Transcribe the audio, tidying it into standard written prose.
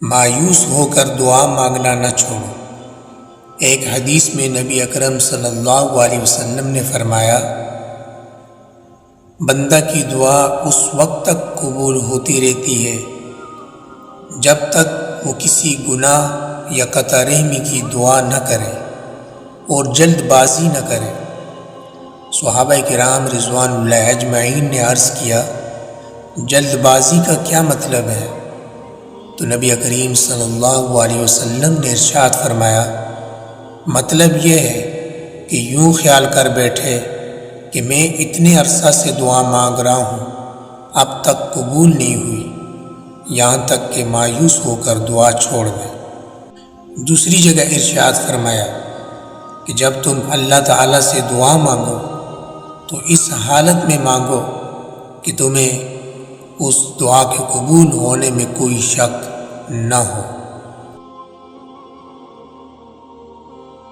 مایوس ہو کر دعا مانگنا نہ چھوڑو۔ ایک حدیث میں نبی اکرم صلی اللہ علیہ وسلم نے فرمایا، بندہ کی دعا اس وقت تک قبول ہوتی رہتی ہے جب تک وہ کسی گناہ یا قطع رحمی کی دعا نہ کرے اور جلد بازی نہ کرے۔ صحابہ کرام رضوان اللہ اجمعین نے عرض کیا، جلد بازی کا کیا مطلب ہے؟ تو نبی کریم صلی اللہ علیہ وسلم نے ارشاد فرمایا، مطلب یہ ہے کہ یوں خیال کر بیٹھے کہ میں اتنے عرصہ سے دعا مانگ رہا ہوں، اب تک قبول نہیں ہوئی، یہاں تک کہ مایوس ہو کر دعا چھوڑ دیں۔ دوسری جگہ ارشاد فرمایا کہ جب تم اللہ تعالیٰ سے دعا مانگو تو اس حالت میں مانگو کہ تمہیں اس دعا کے قبول ہونے میں کوئی شک نہ ہو۔